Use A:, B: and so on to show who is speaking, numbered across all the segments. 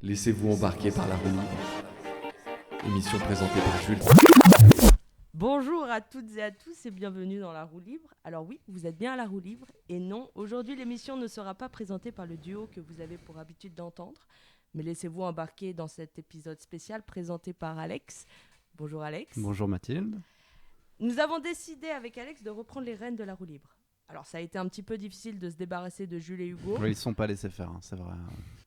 A: Laissez-vous embarquer par la roue libre. Émission présentée par Jules.
B: Bonjour à toutes et à tous et bienvenue dans la roue libre. Alors oui, vous êtes bien à la roue libre et non, aujourd'hui l'émission ne sera pas présentée par le duo que vous avez pour habitude d'entendre, mais laissez-vous embarquer dans cet épisode spécial présenté par Alex. Bonjour Alex.
C: Bonjour Mathilde.
B: Nous avons décidé avec Alex de reprendre les rênes de la roue libre. Alors ça a été un petit peu difficile de se débarrasser de Jules et Hugo,
C: Oui, ils ne sont pas laissés faire, c'est vrai.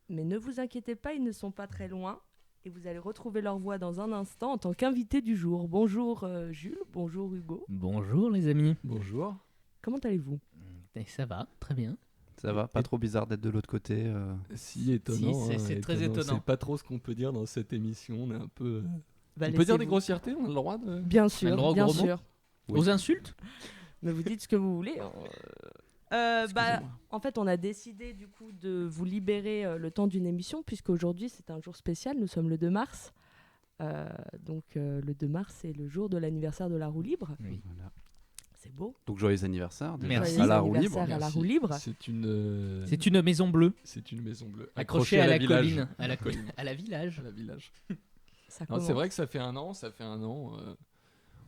B: mais ne vous inquiétez pas, ils ne sont pas très loin. Et vous allez retrouver leur voix dans un instant en tant qu'invité du jour. Bonjour Jules, bonjour Hugo.
D: Bonjour les amis.
E: Bonjour.
B: Comment allez-vous ?
D: Ça va, très bien.
C: Ça va, pas trop bizarre d'être de l'autre côté.
E: Si, étonnant.
D: Si, c'est très étonnant.
E: C'est pas trop ce qu'on peut dire dans cette émission. On est un peu.
B: Bah,
E: on peut dire des
B: laissez-vous-
E: grossièreté, on a le droit de.
B: Bien
D: On a le
B: sûr,
D: droit aux
B: bien
D: gros mots
B: sûr.
C: Oui.
D: Aux insultes.
B: Mais vous dites ce que vous voulez. En fait, on a décidé du coup de vous libérer le temps d'une émission, puisqu'aujourd'hui c'est un jour spécial. Nous sommes le 2 mars. Le 2 mars, c'est le jour de l'anniversaire de la roue libre.
D: Oui.
C: Voilà.
B: C'est beau.
C: Donc joyeux anniversaire déjà
D: Merci.
B: Joyeux
C: à la roue libre.
B: anniversaire à la
E: Merci.
B: roue libre.
E: C'est une.
D: C'est une maison bleue
E: C'est une maison bleue.
D: accrochée à la
E: village.
D: colline, à la
E: colline.
D: à la village.
E: À la village.
B: Ça
E: Non,
B: commence.
E: c'est vrai que ça fait un an.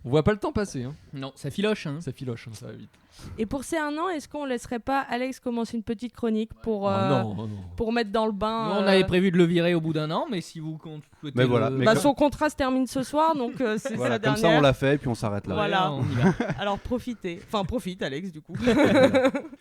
E: On voit pas le temps passer. Hein.
D: Non, ça filoche. Hein.
E: Ça filoche, hein, ça va vite.
B: Et pour ces un an, est-ce qu'on laisserait pas Alex commencer une petite chronique pour,
E: Oh non, oh non.
B: pour mettre dans le
D: Nous,
B: bain
D: on avait prévu de le virer au bout d'un an, mais si vous souhaitez.
C: Mais voilà, mais
B: Son contrat se termine ce soir, donc c'est
C: Voilà,
B: la
C: comme
B: dernière.
C: ça on l'a fait et puis on s'arrête là.
B: Voilà.
D: on y va.
B: Alors profitez. Enfin, profite Alex du coup.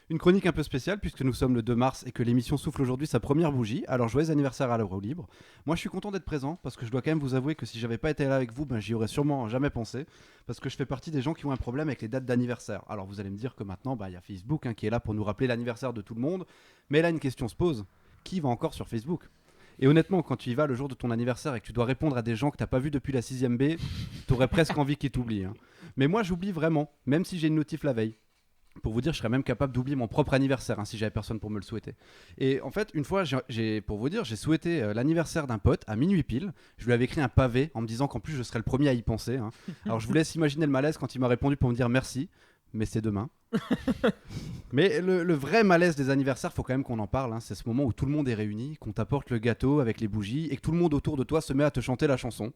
C: Une chronique un peu spéciale puisque nous sommes le 2 mars et que l'émission souffle aujourd'hui sa première bougie. Alors joyeux anniversaire à la roue libre. Moi je suis content d'être présent parce que je dois quand même vous avouer que si j'avais pas été là avec vous, j'y aurais sûrement jamais pensé. Parce que je fais partie des gens qui ont un problème avec les dates d'anniversaire. Alors vous allez me dire que maintenant, il y a Facebook qui est là pour nous rappeler l'anniversaire de tout le monde. Mais là, une question se pose. Qui va encore sur Facebook ? Et honnêtement, quand tu y vas le jour de ton anniversaire et que tu dois répondre à des gens que t'as pas vu depuis la 6ème B, t'aurais presque envie qu'ils t'oublient. Hein. Mais moi, j'oublie vraiment, même si j'ai une notif la veille. Pour vous dire, je serais même capable d'oublier mon propre anniversaire si j'avais personne pour me le souhaiter. Et en fait, une fois, j'ai souhaité l'anniversaire d'un pote à minuit pile. Je lui avais écrit un pavé en me disant qu'en plus je serais le premier à y penser. Hein. Alors je vous laisse imaginer le malaise quand il m'a répondu pour me dire merci, mais c'est demain. Mais le vrai malaise des anniversaires, faut quand même qu'on en parle. Hein. C'est ce moment où tout le monde est réuni, qu'on t'apporte le gâteau avec les bougies et que tout le monde autour de toi se met à te chanter la chanson.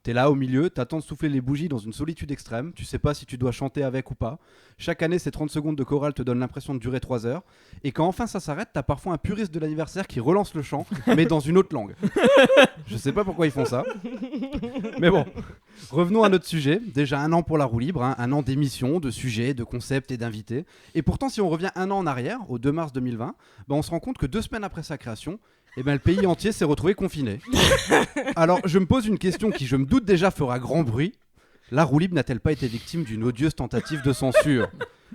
C: T'es là au milieu, t'attends de souffler les bougies dans une solitude extrême, tu sais pas si tu dois chanter avec ou pas. Chaque année, ces 30 secondes de chorale te donnent l'impression de durer 3 heures. Et quand enfin ça s'arrête, t'as parfois un puriste de l'anniversaire qui relance le chant, mais dans une autre langue. Je sais pas pourquoi ils font ça. Mais bon, revenons à notre sujet. Déjà un an pour la roue libre, hein, un an d'émissions, de sujets, de concepts et d'invités. Et pourtant, si on revient un an en arrière, au 2 mars 2020, on se rend compte que 2 semaines après sa création, le pays entier s'est retrouvé confiné. Alors, je me pose une question qui, je me doute déjà, fera grand bruit. La roue libre n'a-t-elle pas été victime d'une odieuse tentative de censure ?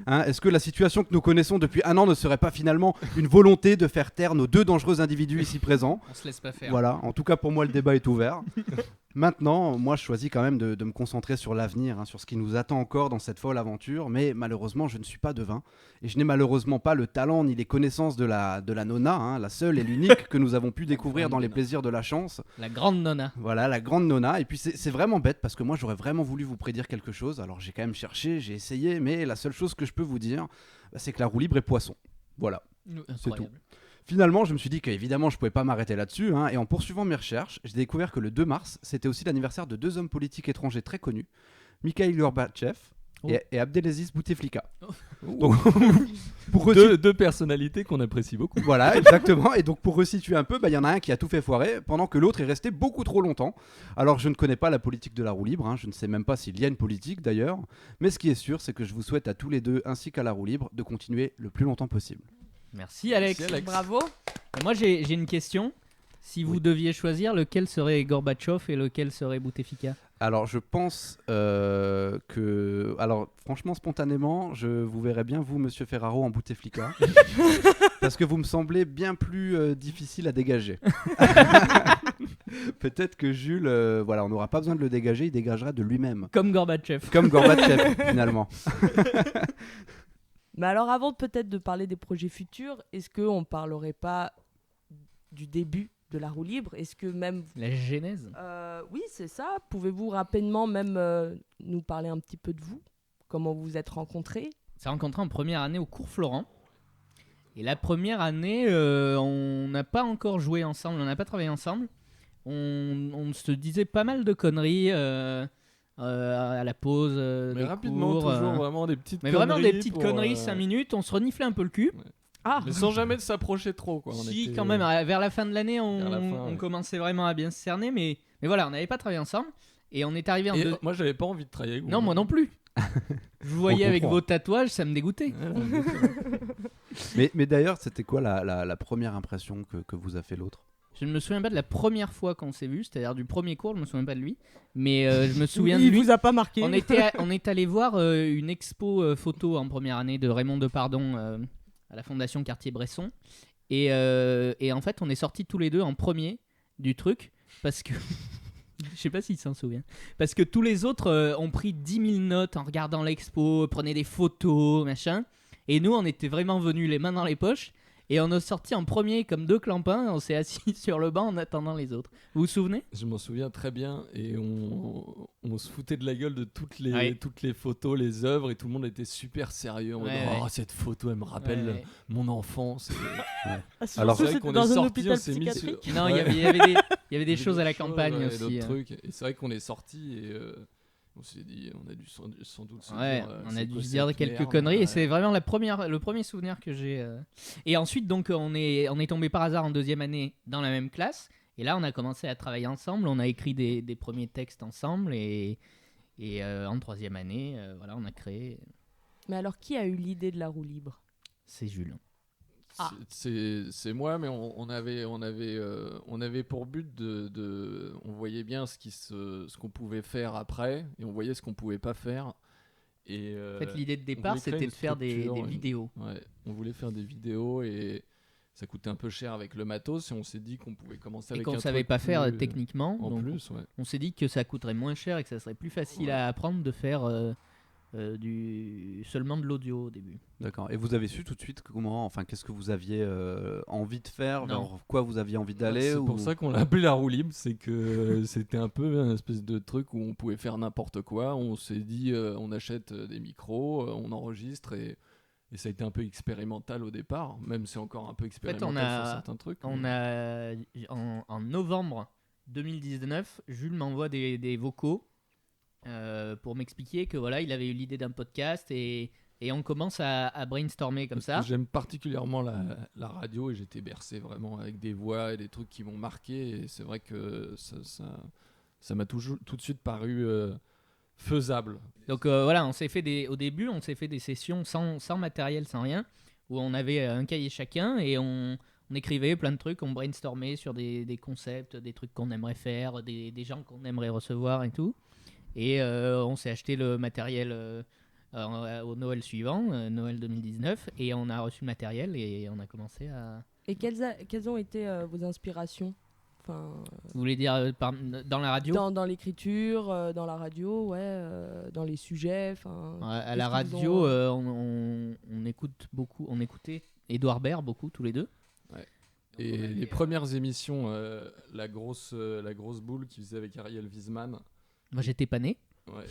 C: Hein, est-ce que la situation que nous connaissons depuis un an ne serait pas finalement une volonté de faire taire nos 2 dangereux individus ici présents ?
D: On se laisse pas faire.
C: Voilà, en tout cas pour moi le débat est ouvert. Maintenant, moi je choisis quand même de me concentrer sur l'avenir, hein, sur ce qui nous attend encore dans cette folle aventure, mais malheureusement je ne suis pas devin, et je n'ai malheureusement pas le talent ni les connaissances de la nonna, hein, la seule et l'unique que nous avons pu découvrir dans les plaisirs de la chance.
D: La grande nonna.
C: Voilà, la grande nonna, et puis c'est vraiment bête parce que moi j'aurais vraiment voulu vous prédire quelque chose, alors j'ai quand même cherché, j'ai essayé, mais la seule chose que je peux vous dire, c'est que la roue libre est poisson. Voilà.
D: Incroyable.
C: Finalement, je me suis dit qu'évidemment, je pouvais pas m'arrêter là-dessus, hein, et en poursuivant mes recherches, j'ai découvert que le 2 mars, c'était aussi l'anniversaire de 2 hommes politiques étrangers très connus, Mikhail Gorbatchev et Abdelaziz Bouteflika. Donc, pour
E: Deux personnalités qu'on apprécie beaucoup.
C: voilà, exactement. Et donc, pour resituer un peu, il y en a un qui a tout fait foirer, pendant que l'autre est resté beaucoup trop longtemps. Alors, je ne connais pas la politique de la roue libre, hein, je ne sais même pas s'il y a une politique d'ailleurs, mais ce qui est sûr, c'est que je vous souhaite à tous les deux, ainsi qu'à la roue libre, de continuer le plus longtemps possible.
D: Merci Alex.
E: Merci, Alex.
B: Bravo.
D: Et moi j'ai une question. Si vous deviez choisir, lequel serait Gorbatchev et lequel serait Bouteflika ?
C: Alors, je pense que... Alors, franchement, spontanément, je vous verrais bien, vous, Monsieur Ferraro, en Bouteflika. Parce que vous me semblez bien plus difficile à dégager. Peut-être que Jules, on n'aura pas besoin de le dégager, il dégagera de lui-même.
D: Comme Gorbatchev.
C: Comme Gorbatchev, finalement.
B: Mais alors avant peut-être de parler des projets futurs, est-ce qu'on parlerait pas du début de la roue libre ? Est-ce que même...
D: La genèse.
B: Oui, c'est ça. Pouvez-vous rapidement même nous parler un petit peu de vous ? Comment vous vous êtes rencontrés ?
D: On s'est rencontrés en première année au cours Florent. Et la première année, on n'a pas encore joué ensemble, on n'a pas travaillé ensemble. on se disait pas mal de conneries à la pause
E: Mais
D: des
E: rapidement,
D: cours.
E: toujours vraiment des petites
D: Mais
E: conneries.
D: vraiment des petites
E: pour,
D: conneries, 5 minutes, on se reniflait un peu le cul.
B: Ah,
E: Mais sans jamais s'approcher trop, quoi. On
D: Si,
E: était-
D: quand même, vers la fin de l'année,
E: Vers la fin,
D: on
E: ouais.
D: commençait vraiment à bien se cerner, mais voilà, on n'avait pas travaillé ensemble. Et on est arrivé en
E: Et
D: deux.
E: moi, j'avais pas envie de travailler avec vous.
D: Non, moi non plus. Je vous voyais avec
C: comprend.
D: vos tatouages, ça me dégoûtait.
C: Mais d'ailleurs, c'était quoi la première impression que vous a fait l'autre?
D: Je ne me souviens pas de la première fois qu'on s'est vu, c'est-à-dire du premier cours, je me souviens pas de lui, mais je me souviens de
B: il
D: lui.
B: vous a pas marqué.
D: On est allé voir une expo photo en première année de Raymond Depardon à la Fondation Cartier-Bresson. Et en fait, on est sortis tous les deux en premier du truc parce que. Je sais pas s'il s'en souvient. Parce que tous les autres ont pris 10 000 notes en regardant l'expo, prenaient des photos, machin. Et nous, on était vraiment venus les mains dans les poches. Et on est sortis en premier comme deux clampins. On s'est assis sur le banc en attendant les autres. Vous vous souvenez?
E: Je m'en souviens très bien et on se foutait de la gueule de toutes
D: Ouais.
E: les photos, les œuvres et tout le monde était super sérieux. On
D: Ouais,
E: disait,
D: ouais.
E: oh, cette photo, elle me rappelle
D: Ouais.
E: mon enfance.
C: Alors,
E: c'est vrai
B: c'était
E: qu'on
B: dans
E: est
B: un
E: sortis,
B: hôpital
E: on s'est mis sur-
B: psychiatrique.
D: Non,
E: Ouais.
D: il y avait des choses à la campagne
E: ouais,
D: aussi.
E: d'autres trucs. Et c'est vrai qu'on est sortis et on s'est dit, on a dû sans doute se
D: Ouais,
E: dire,
D: on
E: c'est
D: a dû
E: quoi
D: se dire
E: cette
D: quelques
E: merde,
D: conneries
E: ouais.
D: et c'est vraiment le premier souvenir que j'ai. Et ensuite, donc, on est tombé par hasard en deuxième année dans la même classe. Et là, on a commencé à travailler ensemble. On a écrit des premiers textes ensemble. Et en troisième année, voilà, on a créé.
B: Mais alors, qui a eu l'idée de la roue libre?
D: C'est Jules.
B: Ah.
E: C'est moi, mais on avait pour but on voyait bien ce qu'on pouvait faire après et on voyait ce qu'on pouvait pas faire. Et
D: En fait, l'idée de
E: on
D: départ,
E: voulait créer
D: c'était
E: une
D: de faire des
E: structure,
D: vidéos.
E: ouais, on voulait faire des vidéos et ça coûtait un peu cher avec le matos et on s'est dit qu'on pouvait commencer
D: Et
E: avec
D: qu'on
E: un
D: savait
E: truc
D: pas faire
E: plus-
D: techniquement.
E: en
D: Donc,
E: plus, ouais.
D: on s'est dit que ça coûterait moins cher et que ça serait plus facile
E: Ouais.
D: à apprendre de faire seulement de l'audio au début.
C: D'accord. Et vous avez su tout de suite enfin, qu'est-ce que vous aviez envie de faire,
D: Non.
C: vers quoi vous aviez envie d'aller
E: C'est
C: ou...
E: pour ça qu'on l'a appelé la roue libre, c'est que c'était un peu un espèce de truc où on pouvait faire n'importe quoi. On s'est dit, on achète des micros, on enregistre et ça a été un peu expérimental au départ, même si c'est encore un peu expérimental sur certains trucs.
D: On a en novembre 2019, Jules m'envoie des vocaux pour m'expliquer que voilà, il avait eu l'idée d'un podcast et on commence à brainstormer comme
E: Parce
D: ça.
E: que j'aime particulièrement la radio et j'étais bercé vraiment avec des voix et des trucs qui m'ont marqué et c'est vrai que ça m'a tout de suite paru faisable.
D: Donc voilà, au début, on s'est fait des sessions sans matériel, sans rien, où on avait un cahier chacun et on écrivait plein de trucs, on brainstormait sur des concepts, des trucs qu'on aimerait faire, des gens qu'on aimerait recevoir et tout. Et on s'est acheté le matériel au Noël suivant, Noël 2019, et on a reçu le matériel et on a commencé à...
B: Et quelles ont été vos inspirations? Enfin,
D: Vous voulez dire dans la radio?
B: dans l'écriture, dans la radio, ouais, dans les sujets.
D: À la
B: qu'est-ce qu'ils
D: radio,
B: ont,
D: on écoute beaucoup, on écoutait Édouard Baird beaucoup, tous les deux.
E: Et les premières émissions, la grosse boule qu'ils faisaient avec Ariel Wiesman,
D: Moi, j'étais pas né.
E: ouais.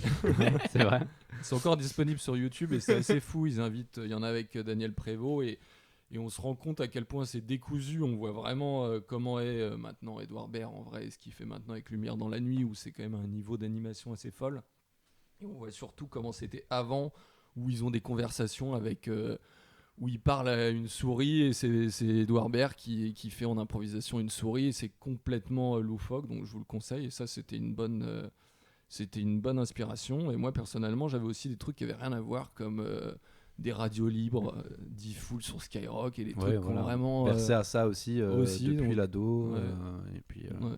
C: C'est vrai.
E: C'est encore disponible sur YouTube et c'est assez fou. Ils invitent, il y en a avec Daniel Prévost et on se rend compte à quel point c'est décousu. On voit vraiment comment est maintenant Édouard Baird en vrai, et ce qu'il fait maintenant avec Lumière dans la nuit, où c'est quand même un niveau d'animation assez folle. Et on voit surtout comment c'était avant, où ils ont des conversations avec, où il parle à une souris et c'est Édouard Baird qui fait en improvisation une souris et c'est complètement loufoque. Donc je vous le conseille. Et ça, c'était une bonne inspiration. Et moi, personnellement, j'avais aussi des trucs qui avaient rien à voir, comme des radios libres, D-Full sur Skyrock et des trucs qui ont vraiment...
C: Bercé à ça aussi, depuis
E: donc,
C: l'ado.
E: ouais.
C: Et puis,
E: ouais.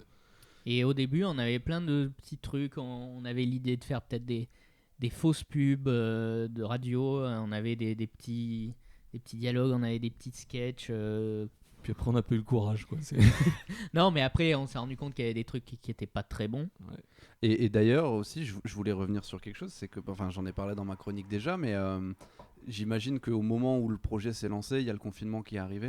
D: Et au début, on avait plein de petits trucs. On avait l'idée de faire peut-être des fausses pubs de radio. On avait des petits dialogues, on avait des petits sketchs.
E: Puis après, on a pas eu le courage, quoi.
D: Non, mais après, on s'est rendu compte qu'il y avait des trucs qui étaient pas très bons.
C: Et d'ailleurs aussi, je voulais revenir sur quelque chose, c'est que, enfin, j'en ai parlé dans ma chronique déjà, mais j'imagine qu'au moment où le projet s'est lancé, il y a le confinement qui est arrivé.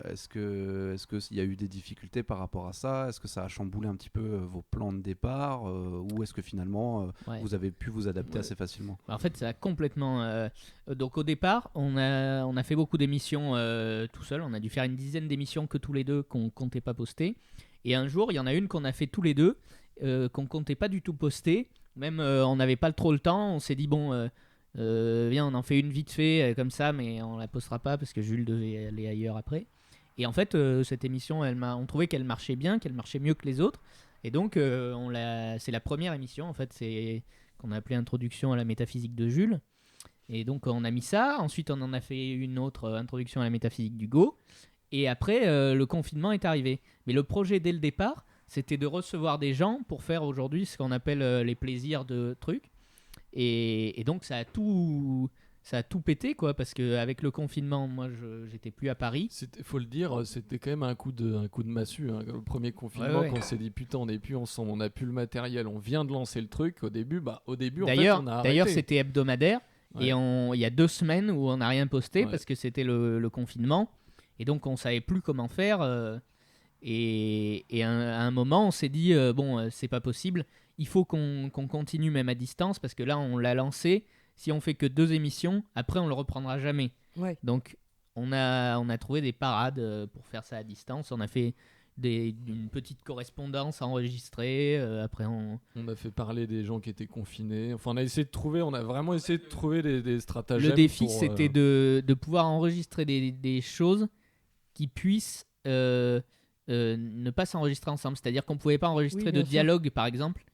C: Est-ce qu'il y a eu des difficultés par rapport à ça? Est-ce que ça a chamboulé un petit peu vos plans de départ, ou est-ce que finalement
D: Ouais.
C: vous avez pu vous adapter
E: Ouais.
C: assez facilement?
D: En fait, ça a complètement. Donc, au départ, on a fait beaucoup d'émissions tout seul. On a dû faire une dizaine d'émissions que tous les deux qu'on comptait pas poster. Et un jour, il y en a une qu'on a fait tous les deux, qu'on comptait pas du tout poster. Même on n'avait pas trop le temps. On s'est dit bon, viens, on en fait une vite fait comme ça, mais on la postera pas parce que Jules devait aller ailleurs après. Et en fait, cette émission, on trouvait qu'elle marchait bien, qu'elle marchait mieux que les autres. Et donc, c'est la première émission, en fait, qu'on a appelée Introduction à la métaphysique de Jules. Et donc, on a mis ça. Ensuite, on en a fait une autre, Introduction à la métaphysique d'Hugo. Et après, le confinement est arrivé. Mais le projet, dès le départ, c'était de recevoir des gens pour faire aujourd'hui ce qu'on appelle les plaisirs de trucs. Et donc, ça a tout pété, quoi, parce qu'avec le confinement, moi, j'étais plus à Paris.
E: Faut le dire, c'était quand même un coup de massue. Hein. Le premier confinement,
D: Ouais.
E: quand on s'est dit putain, on n'est plus ensemble, on n'a plus le matériel, on vient de lancer le truc. Au début, en fait, on a arrêté.
D: D'ailleurs, c'était hebdomadaire.
E: Ouais.
D: Et il y a 2 semaines où on n'a rien posté
E: Ouais.
D: parce que c'était le confinement. Et donc, on savait plus comment faire. Et à un moment, on s'est dit, c'est pas possible. Il faut qu'on continue même à distance parce que là, on l'a lancé. Si on fait que 2 émissions, après, on le reprendra jamais.
B: Ouais.
D: Donc, on a trouvé des parades pour faire ça à distance. On a fait une petite correspondance enregistrée. Après,
E: On a fait parler des gens qui étaient confinés. Enfin, on a vraiment essayé de trouver des stratagèmes.
D: le défi,
E: pour,
D: c'était de pouvoir enregistrer des choses qui puissent ne pas s'enregistrer ensemble. C'est-à-dire qu'on ne pouvait pas enregistrer
B: Oui,
D: de
B: bien sûr.
D: dialogue, par exemple,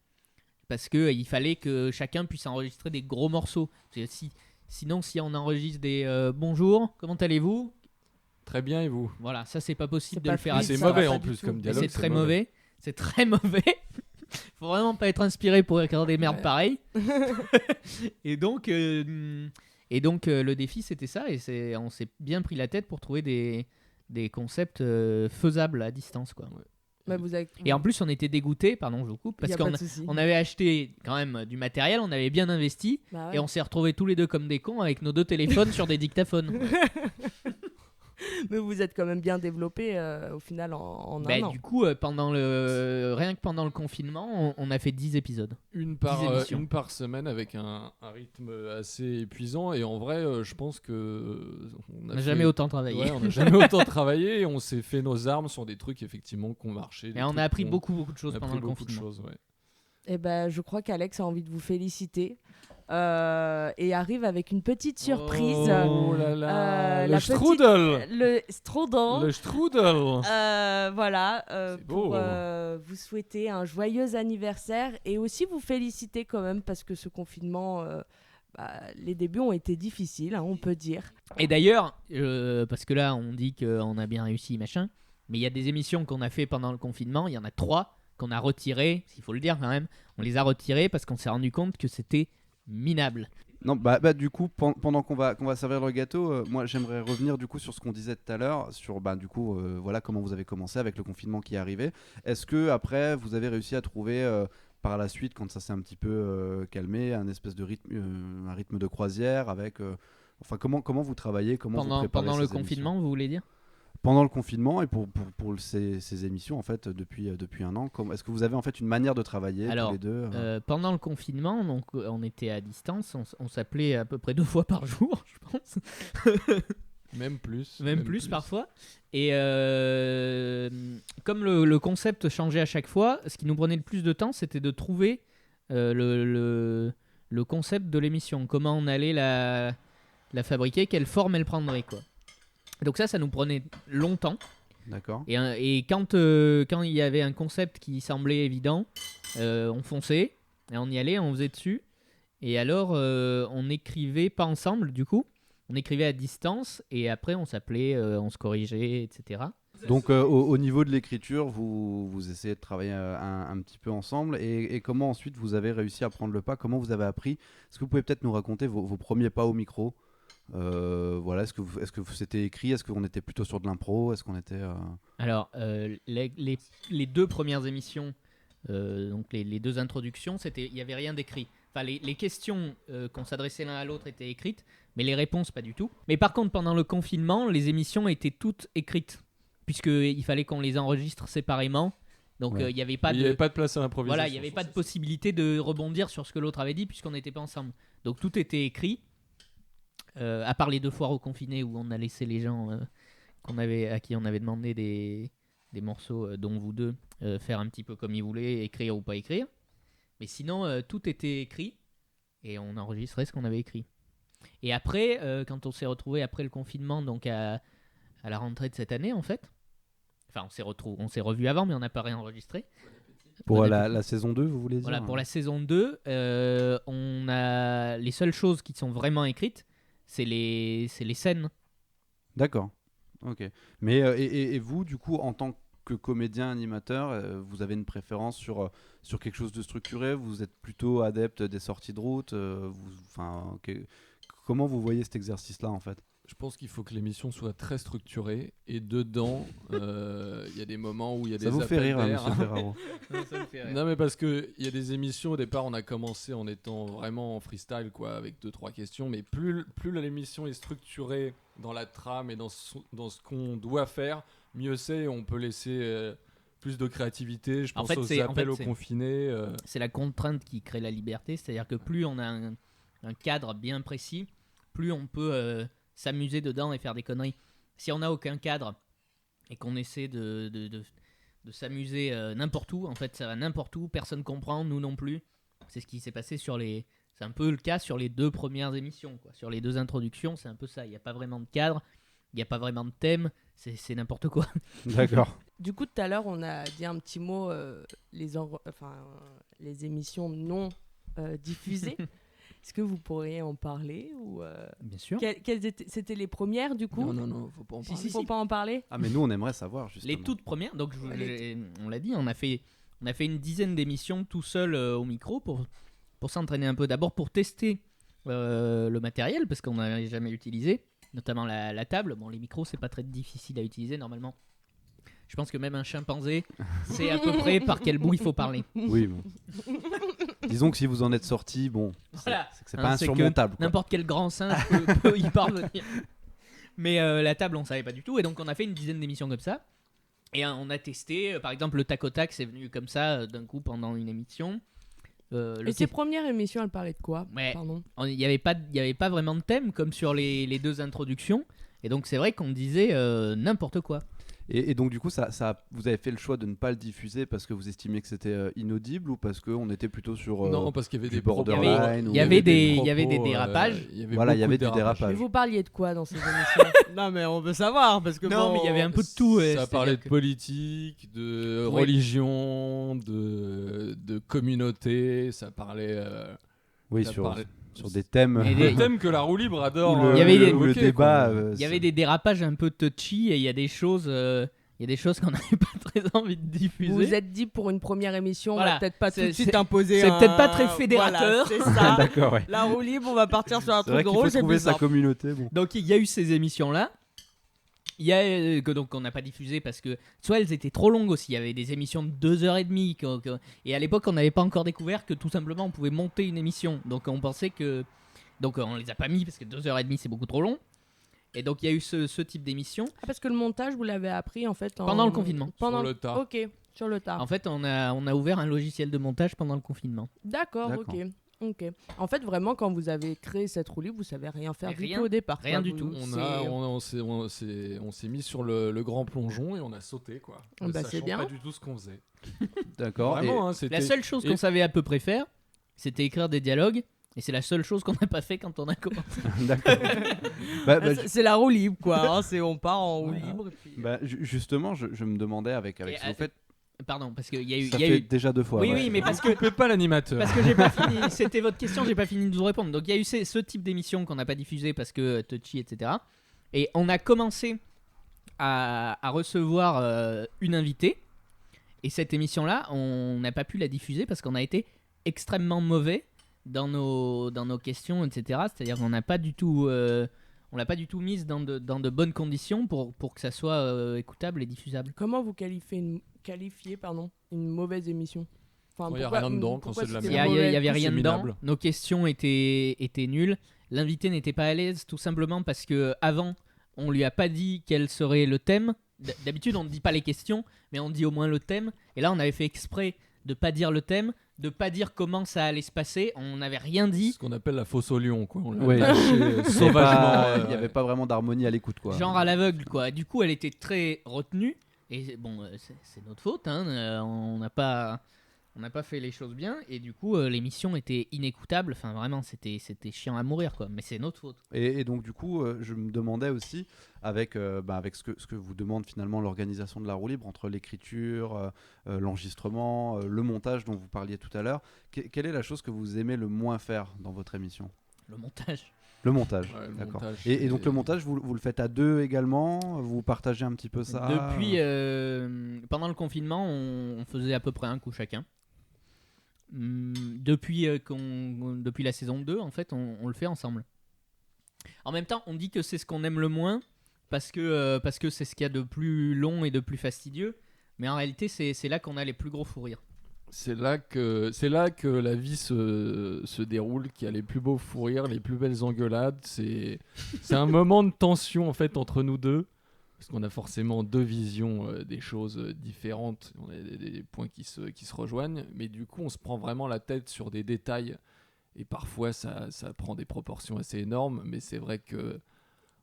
D: parce qu'il fallait que chacun puisse enregistrer des gros morceaux. Parce que sinon, si on enregistre des bonjour, comment allez-vous ?
E: Très bien, et vous?
D: Voilà, ça, c'est pas possible
B: C'est
D: de
B: pas
D: le faire
B: fluide,
D: à
E: C'est
B: ça va
E: mauvais
B: pas
E: en
B: du
E: plus
B: tout.
E: comme
D: Mais
E: dialogue.
D: c'est très mauvais. C'est très mauvais. Faut vraiment pas être inspiré pour regarder des merdes
E: Ouais.
D: pareilles. et donc, le défi, c'était ça. Et on s'est bien pris la tête pour trouver des concepts faisables à distance, quoi.
E: Ouais.
B: Bah, vous avez...
D: Et en plus, on était dégoûtés, pardon, je vous coupe,
B: Y
D: parce
B: a pas
D: qu'on
B: de souci.
D: on avait acheté quand même du matériel, on avait bien investi,
B: Bah ouais.
D: et on s'est retrouvés tous les deux comme des cons avec nos 2 téléphones sur des dictaphones.
B: Mais vous êtes quand même bien développé au final en un an.
D: Du coup, rien que pendant le confinement, on a fait 10 épisodes.
E: Une
D: 10 émissions.
E: une par semaine avec un rythme assez épuisant. Et en vrai, je pense que
D: On n'a jamais autant travaillé.
E: Ouais, on n'a jamais autant travaillé. Et on s'est fait nos armes sur des trucs effectivement qui ont marché.
D: Et on a appris beaucoup de choses
E: On a
D: pendant
E: appris
D: le
E: beaucoup de
D: confinement.
E: choses, ouais.
B: Et ben, je crois qu'Alex a envie de vous féliciter et arrive avec une petite surprise.
E: Oh là là, le
B: la
E: strudel.
B: Le strudel.
E: Le strudel.
B: Voilà,
E: C'est beau.
B: pour vous souhaiter un joyeux anniversaire et aussi vous féliciter quand même parce que ce confinement, les débuts ont été difficiles, hein, on peut dire.
D: Et d'ailleurs, parce que là, on dit qu'on a bien réussi, machin, mais il y a des émissions qu'on a fait pendant le confinement, il y en a 3 qu'on a retirées, s'il faut le dire quand même. On les a retirées parce qu'on s'est rendu compte que c'était minable.
C: Non, du coup, pendant qu'on va servir le gâteau, moi j'aimerais revenir du coup sur ce qu'on disait tout à l'heure, sur voilà comment vous avez commencé avec le confinement qui est arrivé. Est-ce que après vous avez réussi à trouver par la suite, quand ça s'est un petit peu calmé, un espèce de rythme, un rythme de croisière avec, comment vous travaillez, comment vous préparez
D: Pendant le
C: ces émissions
D: confinement, vous voulez dire ?
C: Pendant le confinement et pour ces émissions en fait depuis un an, est-ce que vous avez en fait une manière de travailler
D: Alors,
C: tous les deux
D: pendant le confinement, donc, on était à distance, on s'appelait à peu près 2 fois par jour, je pense.
E: Même plus.
D: Même plus parfois. Et comme le concept changeait à chaque fois, ce qui nous prenait le plus de temps, c'était de trouver le concept de l'émission, comment on allait la fabriquer, quelle forme elle prendrait, quoi. Donc ça nous prenait longtemps.
C: D'accord.
D: Et quand il y avait un concept qui semblait évident, on fonçait, et on y allait, on faisait dessus. Et alors, on écrivait pas ensemble, du coup. On écrivait à distance, et après, on s'appelait, on se corrigeait, etc.
C: Donc au niveau de l'écriture, vous essayez de travailler un petit peu ensemble. Et comment ensuite vous avez réussi à prendre le pas? Comment vous avez appris? Est-ce que vous pouvez peut-être nous raconter vos premiers pas au micro? Voilà, est-ce que c'était écrit? Est-ce qu'on était plutôt sur de l'impro? Est-ce qu'on était
D: Alors, les 2 premières émissions, donc les 2 introductions, il n'y avait rien d'écrit. Enfin, les questions qu'on s'adressait l'un à l'autre étaient écrites, mais les réponses pas du tout. Mais par contre, pendant le confinement, les émissions étaient toutes écrites, puisqu'il fallait qu'on les enregistre séparément. Donc, il n'y avait pas
E: Il n'y avait pas de place à l'improvisation.
D: Voilà, il n'y avait pas de possibilité de rebondir sur ce que l'autre avait dit, puisqu'on n'était pas ensemble. Donc, tout était écrit. À part les 2 fois reconfinés où on a laissé les gens à qui on avait demandé des morceaux dont vous deux faire un petit peu comme ils voulaient, écrire ou pas écrire. Mais sinon, tout était écrit et on enregistrait ce qu'on avait écrit. Et après, quand on s'est retrouvé après le confinement, donc à la rentrée de cette année en fait, enfin on s'est revu avant mais on n'a pas réenregistré.
C: Pour
D: Bon,
C: la saison 2, vous voulez dire?
D: Voilà, pour la saison 2, on a les seules choses qui sont vraiment écrites, c'est les scènes.
C: D'accord. Ok. Mais et vous, du coup, en tant que comédien animateur, vous avez une préférence sur quelque chose de structuré? Vous êtes plutôt adepte des sorties de route? Comment vous voyez cet exercice-là en fait?
E: Je pense qu'il faut que l'émission soit très structurée et dedans, il y a des moments où il y a des
C: Ça vous fait
E: appels
C: rire, hein,
E: d'air.
C: monsieur Ferraro?
E: Non mais parce que il y a des émissions au départ on a commencé en étant vraiment en freestyle quoi avec 2-3 questions mais plus l'émission est structurée dans la trame et dans ce qu'on doit faire, mieux c'est, on peut laisser plus de créativité, je
D: En
E: pense
D: fait,
E: aux appels aux confinés.
D: C'est la contrainte qui crée la liberté, c'est-à-dire que plus on a un cadre bien précis, plus on peut s'amuser dedans et faire des conneries. Si on n'a aucun cadre et qu'on essaie de s'amuser n'importe où, en fait ça va n'importe où, personne comprend, nous non plus. C'est ce qui s'est passé c'est un peu le cas sur les 2 premières émissions, quoi. Sur les 2 introductions, c'est un peu ça. Il n'y a pas vraiment de cadre, il n'y a pas vraiment de thème, c'est n'importe quoi.
C: D'accord.
B: Du coup, tout à l'heure, on a dit un petit mot, les émissions non diffusées. Est-ce que vous pourriez en parler ou
D: Bien sûr.
B: C'était les premières du coup?
E: Non, faut pas en parler.
B: Faut pas en parler.
C: Ah, mais nous, on aimerait savoir, justement.
D: Les toutes premières, donc on l'a dit, on a fait une dizaine d'émissions tout seul au micro pour s'entraîner un peu. D'abord pour tester le matériel, parce qu'on n'avait jamais utilisé, notamment la table. Bon, les micros, c'est pas très difficile à utiliser normalement. Je pense que même un chimpanzé sait à peu près par quel bout il faut parler.
C: Oui, bon. Disons que si vous en êtes sorti, bon,
D: Voilà.
C: c'est que c'est
D: Hein,
C: pas
D: c'est que
C: insurmontable, quoi.
D: N'importe quel grand singe peut y parvenir. Mais la table, on savait pas du tout. Et donc, on a fait une dizaine d'émissions comme ça. Et on a testé, par exemple, le tac au tac, c'est venu comme ça d'un coup pendant une émission.
B: Et ces premières émissions, elles parlaient de quoi?
D: Ouais.
B: Pardon.
D: Il n'y avait pas vraiment de thème comme sur les 2 introductions. Et donc, c'est vrai qu'on disait n'importe quoi.
C: Et donc, du coup, vous avez fait le choix de ne pas le diffuser parce que vous estimiez que c'était inaudible ou parce qu'on était plutôt sur
E: Non, parce qu'il y avait
C: du
E: des propos,
C: borderline
D: il y avait des
E: propos,
D: dérapages.
C: Voilà, il y avait du
B: Mais
C: dérapage.
B: vous parliez de quoi dans ces émissions? Non, mais on veut savoir parce que
D: Non, mais il y avait un peu de tout.
E: Ça parlait de politique, de
D: Oui.
E: religion, de communauté, ça parlait...
C: Oui,
E: ça
C: sur
E: parlait-
C: des thèmes
D: Et
E: Le thème que la roue libre adore.
C: où le,
D: Il y avait des-
C: où le
E: évoquer,
C: débat.
E: quoi.
D: Il y avait des dérapages un peu touchy et il y a des choses qu'on n'avait pas très envie de diffuser.
B: Vous vous êtes dit pour une première émission, on
D: Voilà.
B: va peut-être pas tout
D: C'est-
B: de suite
D: c'est-
B: imposer.
D: c'est peut-être pas très fédérateur.
B: Voilà, c'est ça.
C: D'accord, ouais.
B: La roue libre, on va partir sur un
C: C'est vrai
B: truc
C: qu'il faut
B: drôle, c'est
C: trouver
B: plus
C: sa
B: simple.
C: communauté. Bon.
D: Donc il y a eu ces émissions-là. Il y a que donc on n'a pas diffusé parce que soit elles étaient trop longues aussi. Il y avait des émissions de 2h30 et à l'époque on n'avait pas encore découvert que tout simplement on pouvait monter une émission. Donc on pensait que on les a pas mis parce que 2h30 c'est beaucoup trop long. Et donc il y a eu ce type d'émission.
B: Ah, parce que le montage, vous l'avez appris en fait
D: Pendant le confinement.
B: Pendant
E: Sur le tas.
B: Ok, sur le tas.
D: En fait on a ouvert un logiciel de montage pendant le confinement.
B: D'accord,
C: D'accord.
B: ok. En fait, vraiment, quand vous avez créé cette roue libre, vous savez rien faire du
D: Rien.
B: tout au départ.
D: Rien
B: quoi.
D: du
B: Vous-
D: tout.
E: On s'est mis sur le grand plongeon et on a sauté quoi.
B: Ah bah, c'est
E: Sachant
B: bien.
E: pas du tout ce qu'on faisait.
C: D'accord.
E: Vraiment, hein, c'était.
D: La seule chose
E: et-
D: qu'on savait à peu près faire, c'était écrire des dialogues. Et c'est la seule chose qu'on n'a pas fait quand on a commencé.
C: D'accord. Bah,
B: Ah, c'est la roue libre, quoi. hein, on part en roue
C: Voilà.
B: libre. Et puis...
C: justement, je me demandais avec
D: Et,
C: ce que vous faites.
D: Pardon, parce qu'il y a eu.
C: Ça
D: il y a
C: fait
D: eu...
C: déjà 2 fois.
D: Oui,
C: ouais.
D: oui, mais parce que
E: Coupez pas l'animateur.
D: Parce que j'ai pas fini, c'était votre question, j'ai pas fini de vous répondre. Donc il y a eu ce type d'émission qu'on n'a pas diffusé parce que touchy, etc. Et on a commencé à recevoir une invitée. Et cette émission-là, on n'a pas pu la diffuser parce qu'on a été extrêmement mauvais dans nos questions, etc. C'est-à-dire qu'on n'a pas du tout, on l'a pas du tout mise dans de bonnes conditions pour que ça soit écoutable et diffusable.
B: Comment vous qualifiez une mauvaise émission? Enfin,
E: Il y a
B: pourquoi-
E: rien dedans quand
B: pourquoi
E: c'est de la
B: c'était
D: Il y
B: mauvais
D: avait rien
E: C'est
D: dedans.
E: minable.
D: Nos questions étaient nulles. L'invité n'était pas à l'aise, tout simplement parce que avant, on lui a pas dit quel serait le thème. D'habitude, on ne dit pas les questions, mais on dit au moins le thème. Et là, on avait fait exprès de pas dire le thème, de pas dire comment ça allait se passer. On n'avait rien dit.
E: Ce qu'on appelle la fosse au lion quoi. On l'a
C: Ouais.
E: lâché
C: Il
E: sauvagement.
C: n'y avait pas vraiment d'harmonie à l'écoute, quoi.
D: Genre à l'aveugle, quoi. Du coup, elle était très retenue. Et bon, c'est notre faute, hein, on n'a pas fait les choses bien, et du coup, l'émission était inécoutable. Enfin, vraiment, c'était chiant à mourir, quoi. Mais c'est notre faute.
C: Et donc du coup, je me demandais aussi, avec ce que vous demande finalement l'organisation de la roue libre, entre l'écriture, l'enregistrement, le montage dont vous parliez tout à l'heure, quelle est la chose que vous aimez le moins faire dans votre émission ?
D: Le montage.
C: Le montage,
E: Ouais, le
C: d'accord.
E: montage,
C: Et donc
E: c'est-
C: le montage, vous le faites à deux également ? Vous partagez un petit peu ça ?
D: Depuis, pendant le confinement, on faisait à peu près un coup chacun. Depuis la saison 2, en fait, on le fait ensemble. En même temps, on dit que c'est ce qu'on aime le moins parce que c'est ce qu'il y a de plus long et de plus fastidieux. Mais en réalité, c'est là qu'on a les plus gros fous rires.
E: C'est là que la vie se déroule, qu'il y a les plus beaux fous rires, les plus belles engueulades. C'est un moment de tension en fait entre nous deux, parce qu'on a forcément deux visions des choses différentes. On a des points qui se rejoignent, mais du coup on se prend vraiment la tête sur des détails et parfois ça prend des proportions assez énormes. Mais c'est vrai que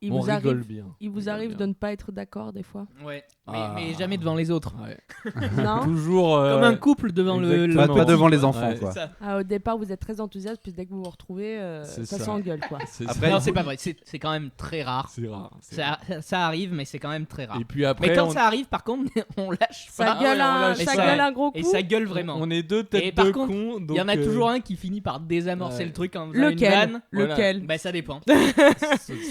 B: Il
E: on
B: vous
E: rigole
B: arrive,
E: bien.
B: il
E: On
B: vous
E: rigole
B: arrive
E: bien.
B: de ne pas être d'accord des fois.
D: Ouais.
E: Ah.
D: Mais jamais devant les autres.
E: Ouais.
B: Non.
E: Toujours
D: Comme un couple devant le
E: exactement.
C: Pas
D: petit,
C: devant les
D: quoi.
C: enfants,
E: Ouais.
C: quoi.
D: C'est ça.
B: Au départ, vous êtes très enthousiaste, puis dès que vous vous retrouvez,
E: C'est
B: ça
E: ça.
B: s'engueule, quoi.
E: C'est
C: Après,
D: Non,
C: il
D: c'est
C: faut-
D: pas vrai. C'est quand même très rare.
E: c'est rare. c'est rare.
D: Ça arrive, mais c'est quand même très rare.
E: Et puis après
D: Mais quand
E: on-
D: ça arrive, par contre, on lâche
B: Ça
D: pas.
B: gueule,
E: ouais, on lâche
B: ça
D: pas.
B: gueule un gros coup.
D: Et ça gueule vraiment.
E: On est deux têtes
D: Et par
E: de
D: contre,
E: cons.
D: Il y en a
E: donc,
D: toujours un qui finit par désamorcer
E: ouais.
D: le truc en faisant une
B: Lequel
D: vanne.
E: Voilà.
B: Lequel
D: Bah ça dépend.
E: ça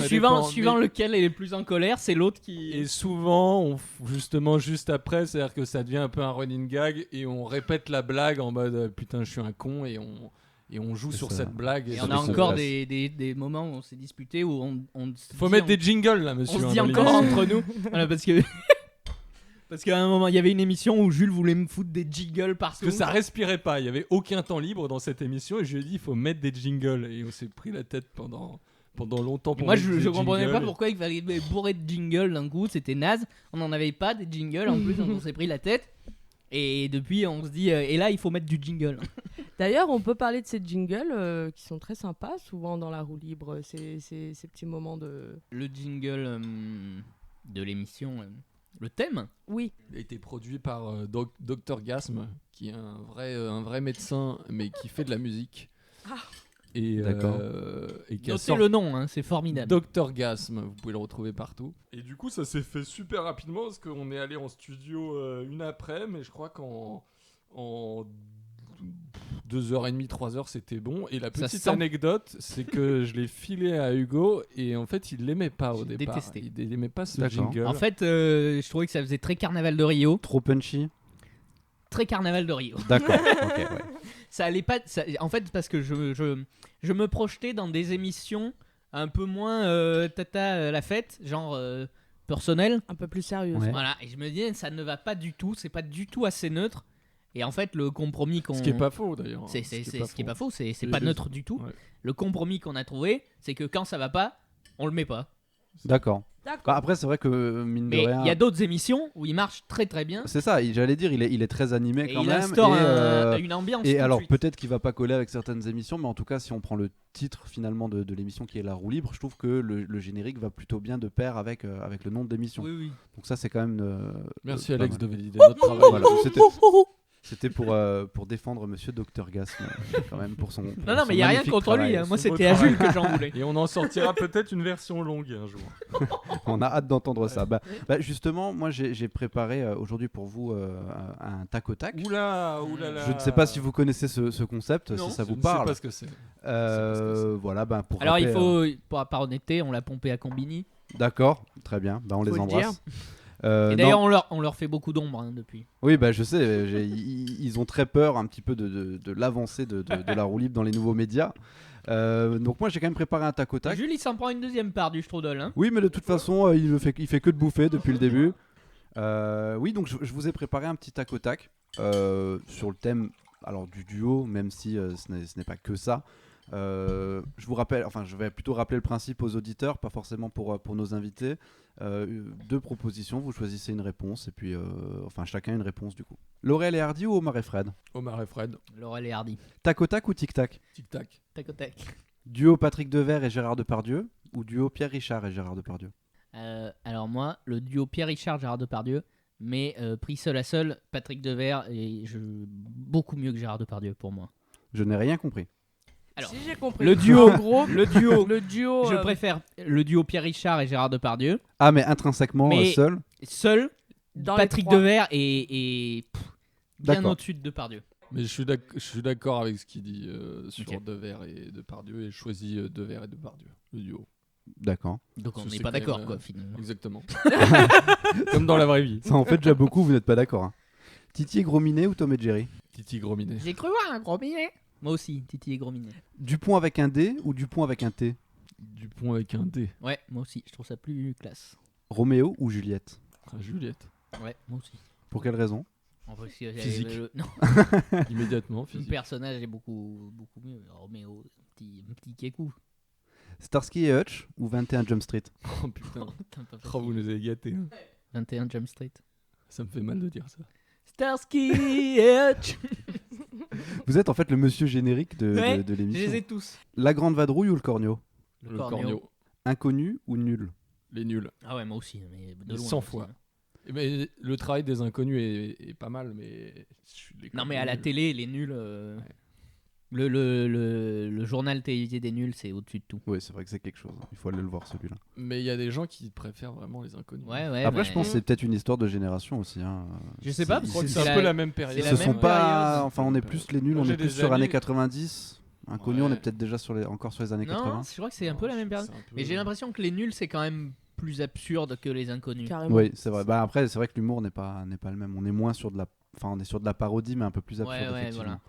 D: suivant
E: dépend, mais-
D: lequel est le plus en colère, c'est l'autre qui.
E: Et souvent, justement, juste après, c'est-à-dire que ça devient un peu un running gag et on répète la blague en mode putain, je suis un con et on joue
C: C'est
E: sur
C: ça.
E: cette blague.
D: Et
E: ça
D: on a
E: nous
D: encore
E: intéresse.
D: des moments où on s'est disputé où on se
E: Faut
D: dit
E: mettre des jingles là, monsieur.
D: on se
E: hein,
D: dit
E: dans
D: encore
E: l'émission.
D: entre nous. Voilà, parce que parce qu'à un moment il y avait une émission où Jules voulait me foutre des jingles
E: Parce
D: partout.
E: que ça respirait pas, il y avait aucun temps libre dans cette émission et je lui ai dit il faut mettre des jingles et on s'est pris la tête pendant longtemps
D: Et
E: pour
D: moi
E: mettre
D: je
E: des
D: comprenais pas
E: jingles.
D: pourquoi il fallait bourrer de jingles d'un coup, c'était naze. On n'en avait pas des jingles en plus, donc on s'est pris la tête. Et depuis on se dit et là il faut mettre du jingle.
B: D'ailleurs, on peut parler de ces jingles qui sont très sympas, souvent dans la roue libre, ces petits moments de...
D: Le jingle de l'émission, le thème.
B: Oui,
E: Il a été produit par Dr Gasm, qui est un vrai médecin, mais qui fait de la musique.
B: Ah.
E: Et,
C: D'accord.
E: Et qui a
D: Notez
E: sorti
D: le nom, hein, c'est formidable.
E: Dr Gasm, vous pouvez le retrouver partout. Et du coup, ça s'est fait super rapidement parce qu'on est allé en studio une après, mais je crois qu'en 2h30, 3h, c'était bon. Et la
D: Ça
E: petite
D: sent.
E: anecdote, c'est que je l'ai filé à Hugo et en fait, il l'aimait pas au
D: J'ai
E: départ.
D: détesté.
E: Il aimait pas ce
C: D'accord.
E: jingle.
D: En fait, je trouvais que ça faisait très carnaval de Rio.
C: Trop punchy.
D: Très carnaval de Rio.
C: D'accord. Ok, ouais.
D: Ça allait pas. En fait, parce que je me projetais dans des émissions un peu moins la fête, genre personnel.
B: un peu plus sérieux.
C: Ouais.
D: Voilà. Et je me disais, ça ne va pas du tout. C'est pas du tout assez neutre. Et en fait, le compromis qu'on.
E: Ce qui est pas faux d'ailleurs.
D: C'est ce qui est pas faux. C'est
E: C'est
D: pas
E: les-
D: neutre du tout.
E: Ouais.
D: Le compromis qu'on a trouvé, c'est que quand ça va pas, on le met pas.
C: D'accord.
B: D'accord.
C: Bah, après, c'est vrai que mine de
D: Mais
C: rien.
D: il y a d'autres émissions où il marche très très bien.
C: C'est ça, j'allais dire, il est très animé
D: Et
C: quand
D: il
C: même.
D: instaure
C: et,
D: une ambiance.
C: et
D: tout de
C: alors
D: suite.
C: peut-être qu'il va pas coller avec certaines émissions, mais en tout cas, si on prend le titre finalement de l'émission qui est La Roue Libre, je trouve que le générique va plutôt bien de pair avec le nom de l'émission.
D: Oui, oui.
C: Donc ça, c'est quand même.
E: Merci
C: pas
E: Alex
C: mal.
E: de valider notre travail.
C: Voilà, c'était pour défendre Monsieur Dr Gasm quand même pour son.
D: Non, non, mais il n'y a rien contre lui. Hein. Moi,
E: son beau
D: c'était à
E: travail.
D: Jules que j'en voulais.
E: Et on en sortira peut-être une version longue un jour.
C: On a hâte d'entendre ça. Bah, justement, moi j'ai préparé aujourd'hui pour vous un tac au tac.
E: Oula, oulala.
C: Je ne sais pas si vous connaissez ce concept,
D: Non,
C: si ça
E: Je
C: vous
E: ne
C: parle.
E: sais pas ce que c'est.
C: Voilà, ben pour
D: Alors, il
C: rappeler,
D: faut, par honnêteté, on l'a pompé à Combini.
C: D'accord, très bien. Bah, on les
B: Faut le
C: embrasse.
D: Et
C: Non.
D: d'ailleurs, on leur fait beaucoup d'ombre hein, depuis.
C: Oui, bah je sais. Ils ont très peur un petit peu de l'avancée de la roue libre dans les nouveaux médias. Donc moi j'ai quand même préparé un tac au tac.
D: Jules, il s'en prend une deuxième part du strudel. Hein.
C: Oui, mais de toute façon, il fait que de bouffer depuis le début. Oui, donc je vous ai préparé un petit tac au tac sur le thème alors du duo, même si ce n'est pas que ça. Je vous rappelle, enfin, je vais plutôt rappeler le principe aux auditeurs, pas forcément pour nos invités. Deux propositions, vous choisissez une réponse et puis, enfin, chacun une réponse du coup. Laurel et Hardy ou Omar et Fred?
E: Omar et Fred,
D: Laurel et Hardy.
C: Tac au tac ou tic tac?
E: tic tac.
D: Tac au tac.
C: Duo Patrick Devers et Gérard Depardieu ou duo Pierre Richard et Gérard Depardieu?
D: Alors moi, le duo Pierre Richard Gérard Depardieu, mais pris seul à seul, Patrick Devers est beaucoup mieux que Gérard Depardieu pour moi.
C: Je n'ai rien compris.
D: Alors,
B: si j'ai compris.
D: le duo,
B: En gros,
D: le duo,
B: le duo.
D: je préfère le duo Pierre Richard et Gérard Depardieu.
C: Ah, mais intrinsèquement
D: Mais-
C: seul.
D: Seul,
B: dans les
D: Patrick
B: trois.
D: Devers est bien
C: D'accord.
D: au-dessus de Depardieu.
E: Mais je suis d'accord avec ce qu'il dit sur
D: Ok.
E: Devers et Depardieu, et je choisis Devers et Depardieu, le duo.
C: D'accord.
D: Donc on
E: Ça,
D: n'est
E: c'est
D: pas
E: quand
D: d'accord,
E: même,
D: quoi, finalement.
E: Exactement. Comme dans la vraie vie.
C: Ça en fait déjà beaucoup, vous n'êtes pas d'accord. Hein. Titi et Gros Minet ou Tom et Jerry?
E: Titi Grominet.
D: J'ai cru voir un gros minet. Moi aussi, Titi et Gros Minet.
C: Dupont avec un D ou Dupont avec un T?
E: Dupont avec un D.
D: Ouais, moi aussi, je trouve ça plus classe.
C: Roméo ou Juliette?
E: Ah, Juliette.
D: Ouais, moi aussi.
C: Pour quelle raison?
D: En vrai, si
E: Physique.
D: non,
E: Immédiatement,
D: le
E: physique.
D: personnage est beaucoup mieux. Roméo, un petit kékou.
C: Starsky et Hutch ou 21 Jump Street?
E: Oh putain.
D: Putain, pas
E: Oh, vous
D: facile.
E: nous avez gâtés. Hein.
D: 21 Jump Street.
E: Ça me fait mal de dire ça.
D: Starsky et Hutch.
C: Vous êtes en fait le monsieur générique de,
D: Ouais,
C: de
D: Je les
C: l'émission.
D: ai tous.
C: La Grande Vadrouille ou le Cornio?
E: Le cornio.
C: Inconnu ou nul?
E: Les nuls.
D: Ah ouais, moi aussi, mais de
E: Mais
D: loin.
E: 100
D: aussi,
E: fois.
D: hein.
E: Eh ben, le travail des inconnus est pas mal, mais.
D: Non, mais à la
E: télé.
D: télé, les nuls. Le journal télévisé des nuls, c'est au-dessus de tout.
C: Oui, c'est vrai que c'est quelque chose. Il faut aller le voir celui-là.
E: Mais il y a des gens qui préfèrent vraiment les inconnus.
D: Ouais, ouais.
C: Après,
D: mais-
C: je pense que c'est peut-être une histoire de génération aussi. Hein.
D: Je sais pas,
E: Je crois que
D: C'est
E: c'est
D: la-
E: un peu la même période.
D: c'est
C: Ce
D: la
C: sont
D: même
C: pas.
D: période.
C: Enfin, on est plus les nuls,
E: Moi,
C: on
E: j'ai
C: est plus
E: des
C: sur
E: amis-
C: années 90. Inconnu, on est peut-être déjà encore sur les années
D: Non,
C: 80.
D: je crois que c'est un peu la même période.
E: C'est un peu-
D: Mais j'ai l'impression que les nuls, c'est quand même plus absurde que les inconnus.
B: Carrément.
C: Oui, c'est vrai. Bah après, c'est vrai que l'humour n'est pas le même. On est moins sur de la, enfin, on est sur de la parodie, mais un peu plus absurde.
D: Ouais, ouais,
C: effectivement.
D: voilà.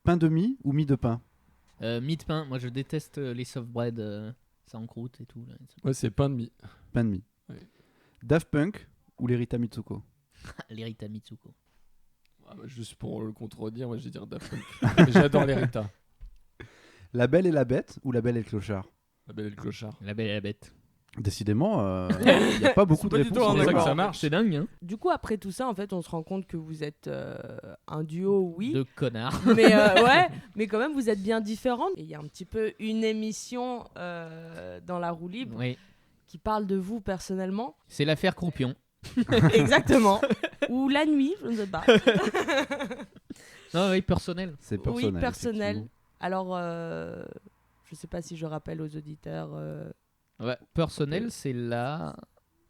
C: Pain de mie ou mie de pain?
D: Mie de pain, moi je déteste les soft bread sans croûte et tout. Là.
E: Ouais, c'est pain de mie.
C: Pain de mie.
E: Ouais.
C: Daft Punk ou les Rita Mitsuko?
D: Les Rita Mitsuko.
E: Ah, bah, juste pour le contredire, moi je vais dire Daft Punk. Mais j'adore les Rita.
C: La Belle et la Bête ou La Belle et le Clochard?
E: La Belle et le Clochard.
D: La Belle et la Bête.
C: Décidément, il n'y a pas beaucoup de
B: pas du
C: réponses.
B: tout
C: en
B: un
E: C'est ça que
B: d'accord.
E: ça marche.
D: C'est dingue, hein.
B: Du coup, après tout ça, en fait, on se rend compte que vous êtes un duo, oui.
D: De connards.
B: Mais ouais, mais quand même, vous êtes bien différents. Et il y a un petit peu une émission dans la roue libre
D: Oui.
B: qui parle de vous personnellement.
D: C'est l'affaire Croupion.
B: Exactement. Ou la nuit, je ne sais pas.
D: Non, oui, personnel.
C: C'est personnel.
B: Oui, personnel.
C: effectivement.
B: Alors, je sais pas si je rappelle aux auditeurs.
D: Ouais, personnel, c'est la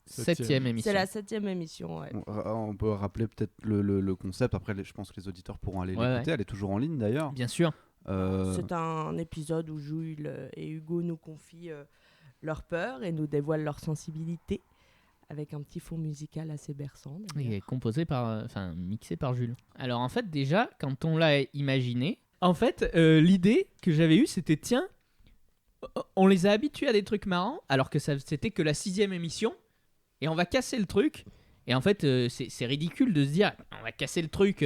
E: Septième.
D: 7ème émission.
B: C'est la 7e émission, ouais.
C: On peut rappeler peut-être le concept. Après, je pense que les auditeurs pourront aller
D: Ouais,
C: l'écouter. Elle est toujours en ligne d'ailleurs.
D: Bien sûr.
B: C'est un épisode où Jules et Hugo nous confient leur peur et nous dévoilent leur sensibilité avec un petit fond musical assez berçant.
D: Il
B: d'ailleurs.
D: est composé par, mixé par Jules. Alors en fait, déjà, quand on l'a imaginé, en fait, l'idée que j'avais eue, c'était tiens, on les a habitués à des trucs marrants, alors que c'était que la 6ème émission, et on va casser le truc. Et en fait, c'est ridicule de se dire, on va casser le truc,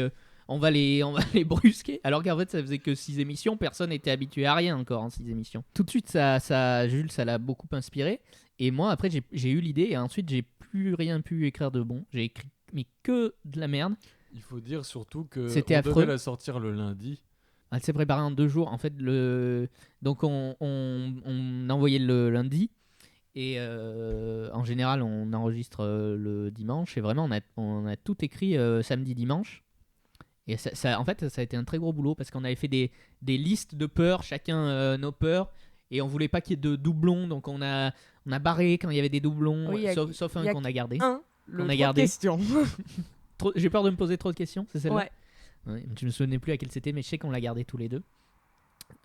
D: on va les brusquer, alors qu'en fait, ça faisait que 6 émissions, personne n'était habitué à rien encore en 6 émissions. Tout de suite, Jules, ça l'a beaucoup inspiré. Et moi, après, j'ai eu l'idée, et ensuite, j'ai plus rien pu écrire de bon. J'ai écrit mais que de la merde.
E: Il faut dire surtout que
D: C'était
E: on
D: affreux.
E: devait la sortir le lundi.
D: Elle s'est préparée en 2 jours. En fait, donc on envoyait le lundi. Et en général, on enregistre le dimanche. Et vraiment, on a tout écrit samedi-dimanche. Et en fait, ça a été un très gros boulot parce qu'on avait fait des listes de peurs, chacun nos peurs. Et on voulait pas qu'il y ait de doublons. Donc on a barré quand il y avait des doublons.
B: Oui,
D: sauf
B: il
D: un
B: y a
D: qu'on a gardé.
B: Le
D: On a
B: trop de
D: gardé.
B: questions.
D: J'ai peur de me poser trop de questions, c'est celle-là.
B: Ouais.
D: Ouais, je me souvenais plus à quelle c'était, mais je sais qu'on l'a gardé tous les deux.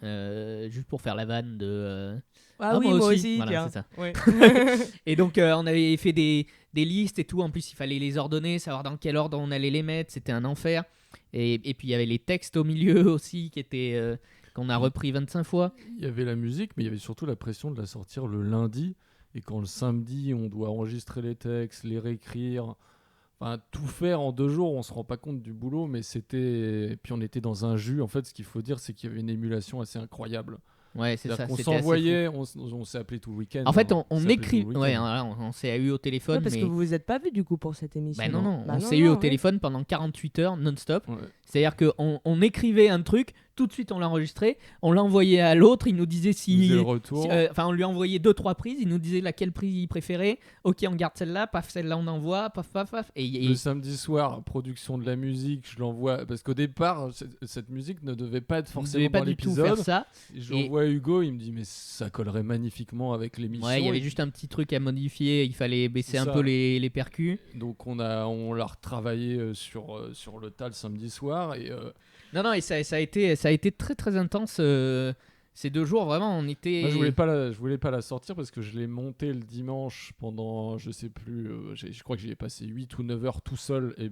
D: Juste pour faire la vanne de.
B: Ah oui, moi aussi.
D: Voilà,
B: tiens.
D: c'est ça.
B: Ouais.
D: Et donc, on avait fait des listes et tout. En plus, il fallait les ordonner, savoir dans quel ordre on allait les mettre. C'était un enfer. Et puis, il y avait les textes au milieu aussi qui étaient. Qu'on a repris 25 fois.
E: Il y avait la musique, mais il y avait surtout la pression de la sortir le lundi. Et quand le samedi, on doit enregistrer les textes, les réécrire, enfin tout faire en 2 jours, on se rend pas compte du boulot, mais c'était. Et puis on était dans un jus. En fait, ce qu'il faut dire, c'est qu'il y avait une émulation assez incroyable.
D: Ouais, c'est ça.
E: C'est-à-dire qu'on
D: c'était assez
E: s'envoyait, on s'est appelé tout le week-end.
D: fou. En fait,
E: hein.
D: on
E: s'est appelé
D: écrit.
E: tout le
D: Ouais,
E: week-end.
D: voilà, on s'est eu au téléphone.
B: Ouais, parce
D: mais...
B: que vous vous êtes pas vus du coup pour cette émission.
D: Bah non,
B: Bah
D: on s'est eu au
B: ouais.
D: téléphone pendant 48 heures non-stop.
E: Ouais.
D: C'est-à-dire qu'on écrivait un truc, tout de suite on l'a enregistré, on l'a envoyé à l'autre, il nous disait
E: Vous faisiez
D: si...
E: le retour.
D: Enfin, on lui a envoyé 2-3 prises, il nous disait laquelle prise il préférait. Ok, on garde celle-là, paf, celle-là on envoie, paf, paf, paf. Et
E: Le samedi soir, production de la musique, je l'envoie parce qu'au départ, cette musique ne devait pas être
D: on ne
E: forcément
D: devait pas
E: dans
D: du tout
E: l'épisode.
D: faire ça.
E: Et je l'envoie à Hugo, il me dit mais ça collerait magnifiquement avec l'émission.
D: Ouais, il y avait
E: Et
D: juste un petit truc à modifier, il fallait baisser
E: C'est
D: un
E: ça.
D: peu les percus.
E: donc on l'a retravaillé sur le tas le samedi soir et
D: Non, et ça a été très très intense. Ces 2 jours, vraiment, on était.
E: moi, je voulais pas la sortir parce que je l'ai montée le dimanche pendant, je sais plus, je crois que j'y ai passé 8 ou 9 heures tout seul et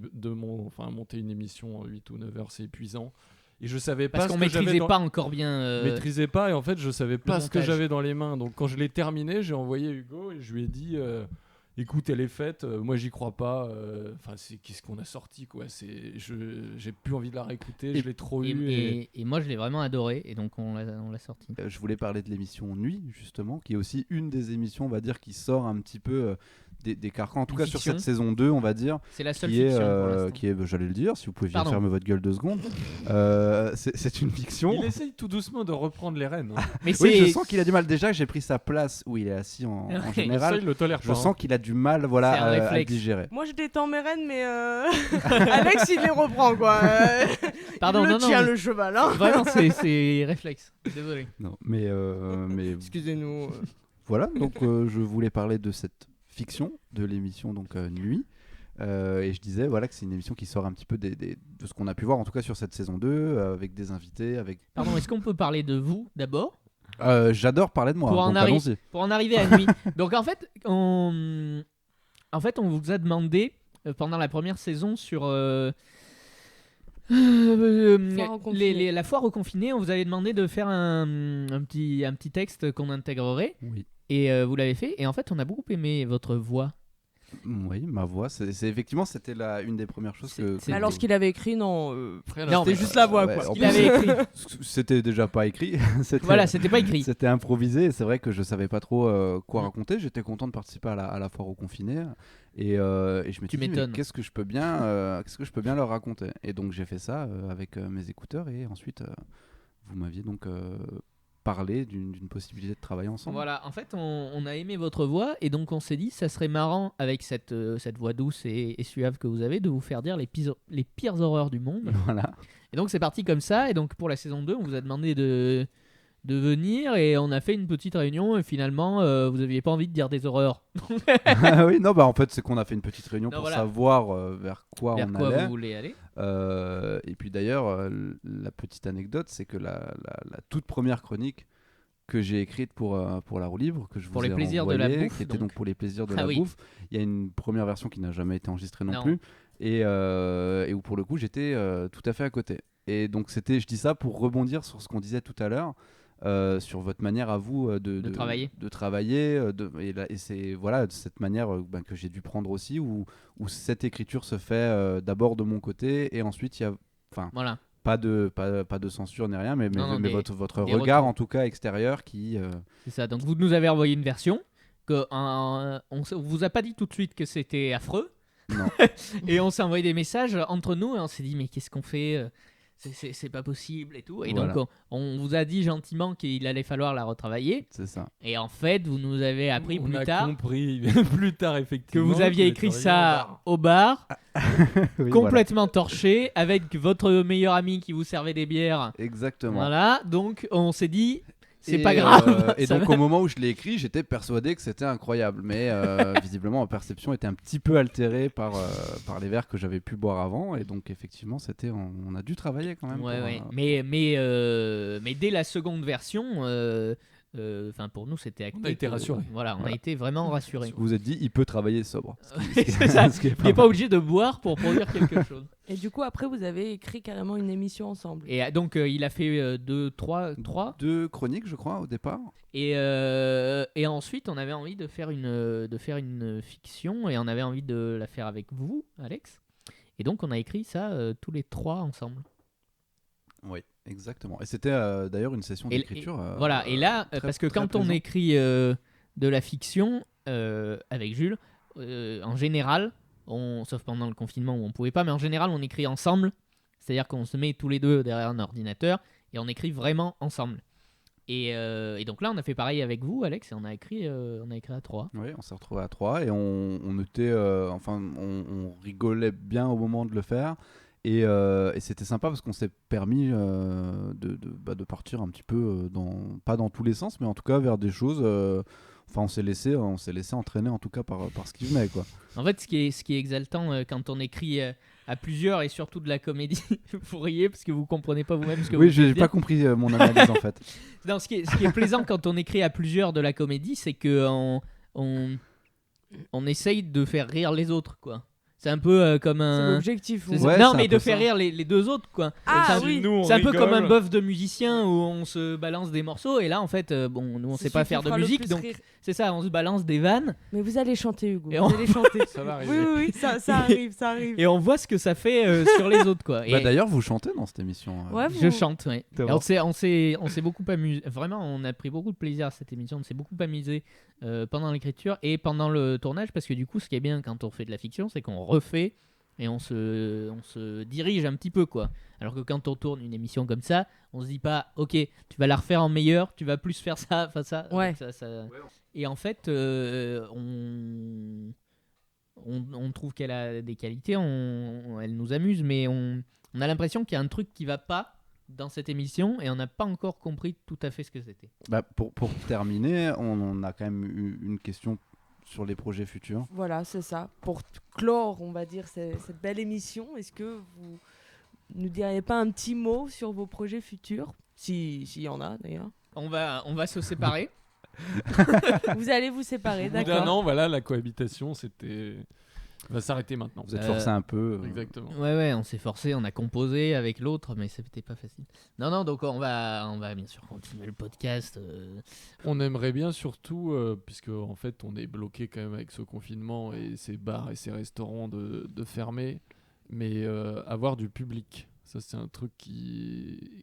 E: monter une émission 8 ou 9 heures, c'est épuisant. Et je savais pas
D: Parce qu'on
E: ce que j'avais
D: maîtrisait
E: dans...
D: pas encore bien.
E: maîtrisais pas et en fait je savais pas ce que
D: montage.
E: j'avais dans les mains. Donc quand je l'ai terminé, j'ai envoyé Hugo et je lui ai dit écoute, elle est faite, moi j'y crois pas, enfin c'est qu'est-ce qu'on a sorti quoi, j'ai plus envie de la réécouter, je l'ai trop eu
D: Et moi, je l'ai vraiment adoré, et donc on l'a sorti.
C: Je voulais parler de l'émission Nuit, justement, qui est aussi une des émissions, on va dire, qui sort un petit peu des carcans, en tout
D: Une
C: cas sur
D: fiction.
C: cette saison 2, on va dire,
D: C'est la seule
C: qui est,
D: fiction pour l'instant.
C: j'allais le dire, si vous pouvez bien
D: Pardon.
C: fermer votre gueule 2 secondes, c'est une fiction.
E: il essaye tout doucement de reprendre les rênes. Hein.
D: Mais
C: Oui,
D: c'est
C: je sens qu'il a du mal. Déjà, j'ai pris sa place où il est assis en
D: Ouais.
C: général.
E: Ça, il le tolère
C: Je
E: pas.
C: sens qu'il a du mal,
D: C'est un
C: voilà, à
D: réflexe.
C: digérer.
B: Moi, je détends mes rênes, mais Alex, il les reprend, quoi.
D: Pardon,
B: il
D: non,
B: le tient,
D: mais-
B: le cheval, hein.
D: Vraiment, c'est réflexe. Désolé.
C: Non, mais
B: Excusez-nous.
C: voilà. Donc, je voulais parler de cette fiction de l'émission donc Nuit. Et je disais voilà que c'est une émission qui sort un petit peu de ce qu'on a pu voir en tout cas sur cette saison 2 avec des invités avec
D: Pardon, est-ce qu'on peut parler de vous d'abord
C: j'adore parler de moi
D: Pour en
C: donc
D: arri-
C: allons-y.
D: pour en arriver à Nuit. Donc en fait, on vous a demandé pendant la première saison sur
B: Foire aux confinés.
D: la foire aux confinés, on vous avait demandé de faire un petit texte qu'on intégrerait
C: Oui.
D: et vous l'avez fait. Et en fait, on a beaucoup aimé votre voix.
C: Oui, ma voix, c'est effectivement c'était une des premières choses que.
D: C'est-
B: Alors, ce qu'il avait écrit, non.
D: Non,
B: C'était juste la voix,
C: ouais,
B: quoi.
C: en
D: Il avait écrit.
C: C'était déjà pas écrit.
D: Voilà, c'était pas écrit.
C: C'était improvisé. Et c'est vrai que je savais pas trop quoi raconter. J'étais content de participer à la foire aux confinés et je me
D: Tu
C: suis dit mais
D: m'étonnes.
C: qu'est-ce que je peux bien leur raconter. Et donc j'ai fait ça avec mes écouteurs et ensuite vous m'aviez donc parlé d'une possibilité de travailler ensemble.
D: Voilà, en fait, on a aimé votre voix et donc on s'est dit ça serait marrant avec cette voix douce et suave que vous avez de vous faire dire les pires horreurs du monde.
C: Voilà.
D: Et donc c'est parti comme ça. Et donc pour la saison 2, on vous a demandé de venir et on a fait une petite réunion et finalement vous aviez pas envie de dire des horreurs.
C: Oui, non, bah en fait, c'est qu'on a fait une petite réunion
D: Non,
C: pour
D: voilà.
C: savoir vers quoi
D: Vers
C: on
D: quoi
C: allait.
D: vous voulez aller.
C: Et puis d'ailleurs, la petite anecdote, c'est que la toute première chronique que j'ai écrite pour la roue libre, que je
D: Pour
C: vous
D: les
C: ai
D: plaisirs de la
C: envoyée,
D: bouffe,
C: qui était
D: donc.
C: donc pour les plaisirs de
D: Ah
C: la
D: oui.
C: bouffe. Il y a une première version qui n'a jamais été enregistrée non
D: Non.
C: plus, et où pour le coup j'étais tout à fait à côté. Et donc je dis ça pour rebondir sur ce qu'on disait tout à l'heure. Sur votre manière à vous de
D: travailler.
C: de travailler et c'est voilà de cette manière que j'ai dû prendre aussi où cette écriture se fait d'abord de mon côté et ensuite il y a
D: Voilà.
C: pas de censure ni rien mais
D: Non,
C: mais
D: des-
C: votre
D: des
C: regard
D: retours.
C: en tout cas extérieur qui
D: C'est ça. Donc vous nous avez envoyé une version que on vous a pas dit tout de suite que c'était affreux.
C: non
D: Et on s'est envoyé des messages entre nous et on s'est dit mais qu'est-ce qu'on fait c'est pas possible et tout. Et
C: Voilà.
D: donc on vous a dit gentiment qu'il allait falloir la retravailler.
C: c'est ça
D: Et en fait vous nous avez appris
E: On
D: plus
E: a
D: tard
E: compris plus tard
D: que
E: effectivement
D: vous aviez
E: que
D: écrit
E: vous étiez
D: ça au bar,
C: Oui,
D: complètement torché, avec votre meilleur ami qui vous servait des bières.
C: voilà. Exactement.
D: Voilà, donc on s'est dit c'est
C: Et,
D: pas grave.
C: et
D: Ça
C: donc
D: va.
C: au moment où je l'ai écrit, j'étais persuadé que c'était incroyable, mais visiblement ma perception était un petit peu altérée par les verres que j'avais pu boire avant, et donc effectivement on a dû travailler quand même.
D: Ouais,
C: pour,
D: ouais. Mais dès la seconde version, enfin pour nous c'était acté.
E: On a été rassurés.
D: Voilà, on a
C: Voilà.
D: été vraiment rassurés.
C: Vous vous êtes dit, il peut travailler sobre.
D: C'est ça.
C: Ce qui est
D: Il n'est pas
C: mal.
D: obligé de boire pour produire quelque chose.
B: Et du coup, après, vous avez écrit carrément une émission ensemble.
D: Et donc il a fait 3.
C: 2 chroniques, je crois, au départ.
D: Et ensuite on avait envie de faire une fiction et on avait envie de la faire avec vous, Alex. Et donc on a écrit ça tous les 3 ensemble.
C: Oui, exactement. Et c'était d'ailleurs une session
D: Et-
C: d'écriture.
D: Voilà, et là,
C: très-
D: parce que
C: très
D: quand on
C: plaisant.
D: écrit de la fiction avec Jules, en général, sauf pendant le confinement où on pouvait pas, mais en général on écrit ensemble. C'est-à-dire qu'on se met tous les deux derrière un ordinateur et on écrit vraiment ensemble. Et donc là, on a fait pareil avec vous, Alex, et on a écrit à 3.
C: Oui, on s'est retrouvés à 3 et on était, on rigolait bien au moment de le faire et c'était sympa parce qu'on s'est permis de partir un petit peu pas dans tous les sens, mais en tout cas vers des choses. On s'est laissé entraîner en tout cas par ce qui venait, quoi.
D: En fait, ce qui est exaltant quand on écrit à plusieurs et surtout de la comédie, vous riez parce que vous comprenez pas vous-même ce que
C: Oui,
D: vous
C: j'ai
D: dites.
C: pas compris mon analyse en fait.
D: Non, ce qui est plaisant quand on écrit à plusieurs de la comédie, c'est que on essaye de faire rire les autres, quoi. C'est un peu comme
B: C'est
D: un.
B: l'objectif.
D: c'est
B: vous.
D: ça.
C: Ouais,
D: non,
C: c'est
D: mais
C: un
D: de
C: peu
D: faire
C: ça.
D: rire les deux autres, quoi.
B: Ah
D: c'est un,
B: oui.
E: Nous, on
D: c'est un peu
E: rigole.
D: comme un bœuf de musicien où on se balance des morceaux et là, en fait, nous on
B: C'est
D: sait pas
B: celui qui
D: faire de
B: fera le
D: musique,
B: plus
D: donc
B: rire.
D: c'est ça, on se balance des vannes
B: Mais vous allez chanter, Hugo.
D: Et
B: Vous
D: on-
B: allez chanter.
E: Ça va
B: Oui,
E: arriver.
B: oui, oui, ça arrive, ça arrive.
D: et on voit ce que ça fait sur les autres, quoi. Et
C: D'ailleurs, vous chantez dans cette émission.
B: Ouais,
D: je
B: vous-
D: chante, ouais.
C: C'est
D: Et
C: bon.
D: on s'est beaucoup amusé. Vraiment, on a pris beaucoup de plaisir à cette émission. On s'est beaucoup amusé pendant l'écriture et pendant le tournage parce que du coup, ce qui est bien quand on fait de la fiction, c'est qu'on refait et on se dirige un petit peu, quoi. Alors que quand on tourne une émission comme ça, on se dit pas, ok, tu vas la refaire en meilleur, tu vas plus faire ça, enfin ça.
B: Ouais.
D: Donc Et en fait, on trouve qu'elle a des qualités, elle nous amuse, mais on a l'impression qu'il y a un truc qui va pas dans cette émission et on n'a pas encore compris tout à fait ce que c'était.
C: Pour terminer, on a quand même eu une question sur les projets futurs.
B: Voilà, c'est ça. Pour clore, on va dire, cette belle émission, est-ce que vous nous diriez pas un petit mot sur vos projets futurs, s'il y en a d'ailleurs?
D: On va se séparer.
B: Vous allez vous séparer,
E: Au bout d'un
B: d'accord.
E: an, voilà, la cohabitation, va s'arrêter maintenant.
C: Vous êtes forcé un peu.
E: Exactement.
D: Ouais, on s'est forcé, on a composé avec l'autre, mais c'était pas facile. Non, donc on va bien sûr continuer le podcast.
E: On aimerait bien surtout, puisque en fait on est bloqué quand même avec ce confinement et ces bars et ces restaurants de fermer, mais avoir du public. Ça c'est un truc qui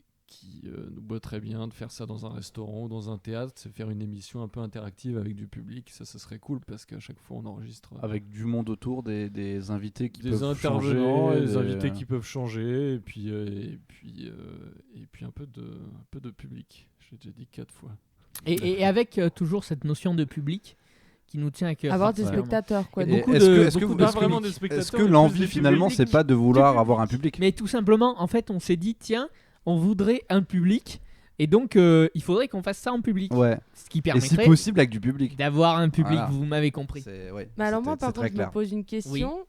E: nous botterait bien de faire ça dans un restaurant ou dans un théâtre, c'est faire une émission un peu interactive avec du public. Ça serait cool parce qu'à chaque fois on enregistre
C: Avec du monde autour, des invités qui
E: des
C: peuvent
E: intervenants,
C: changer,
E: des invités qui peuvent changer et puis un peu de public. J'ai déjà dit 4 fois.
D: Et avec toujours cette notion de public qui nous tient à cœur.
B: Avoir des
D: particulièrement.
B: spectateurs, quoi.
D: Et
B: Donc,
D: beaucoup
C: est-ce
D: de-
C: que- est-ce que
D: beaucoup
C: vous-
D: de
C: est-ce que-
E: vraiment des
C: Est-ce
E: spectateurs,
C: que
E: mais plus
C: l'envie
E: des
C: finalement,
E: publics.
C: c'est pas de vouloir avoir un public?
D: Mais tout simplement, en fait, on s'est dit, tiens, on voudrait un public, et donc il faudrait qu'on fasse ça en public.
C: Ouais.
D: Ce qui
C: Et si
D: permettrait
C: possible avec du public.
D: d'avoir un public,
C: Voilà.
D: vous m'avez compris.
B: Mais alors moi, par
C: c'est
B: contre,
C: très
B: je me
C: clair.
B: pose une question.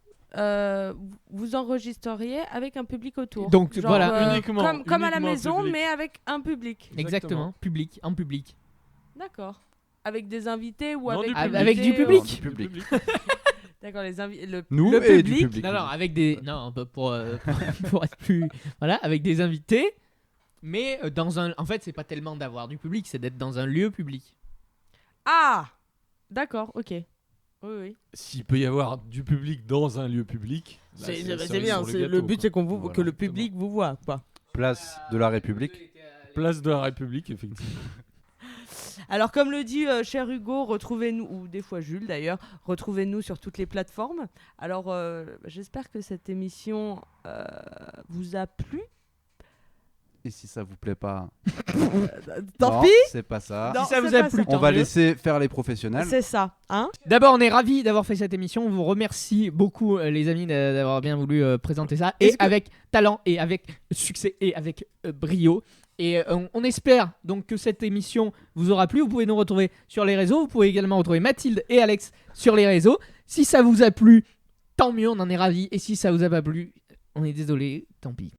B: Vous enregistreriez avec un public autour.
D: Donc,
B: Genre,
D: voilà.
E: Uniquement-
B: comme à la
E: uniquement
B: maison,
E: public.
B: mais avec un public.
D: Exactement, public, en public.
B: D'accord. Avec des invités ou
E: Non,
B: avec
E: du
B: des
E: public.
D: Avec du
B: invités,
D: public.
C: Du public.
B: D'accord,
C: Nous
B: le
C: et
B: public.
C: du public.
D: Non, avec des. Non, pour être plus. Voilà, avec des invités, mais dans un. En fait, c'est pas tellement d'avoir du public, c'est d'être dans un lieu public.
B: Ah, d'accord, ok. Oui.
E: S'il peut y avoir du public dans un lieu public, là,
B: C'est
E: cerise
B: bien.
E: sur le gâteau, quoi.
B: c'est
C: Voilà,
B: que le public vous voit, quoi.
C: Place de la République.
E: Place de la République, effectivement.
B: Alors, comme le dit cher Hugo, retrouvez-nous, ou des fois Jules d'ailleurs, retrouvez-nous sur toutes les plateformes. Alors, j'espère que cette émission vous a plu.
C: Et si ça vous plaît pas,
B: Tant
C: non,
B: pis.
C: c'est pas ça.
B: Non,
D: Si ça
B: c'est
D: vous a
B: pas
D: plu,
B: ça.
C: On
D: tant
C: va
D: mieux.
C: laisser faire les professionnels.
B: C'est ça, hein.
D: D'abord, on est ravis d'avoir fait cette émission. On vous remercie beaucoup, les amis, d'avoir bien voulu présenter ça. Et
B: Est-ce que-
D: avec talent, et avec succès, et avec brio. Et on espère donc que cette émission vous aura plu. Vous pouvez nous retrouver sur les réseaux. Vous pouvez également retrouver Mathilde et Alex sur les réseaux. Si ça vous a plu, tant mieux, on en est ravis. Et si ça vous a pas plu, on est désolé, tant pis.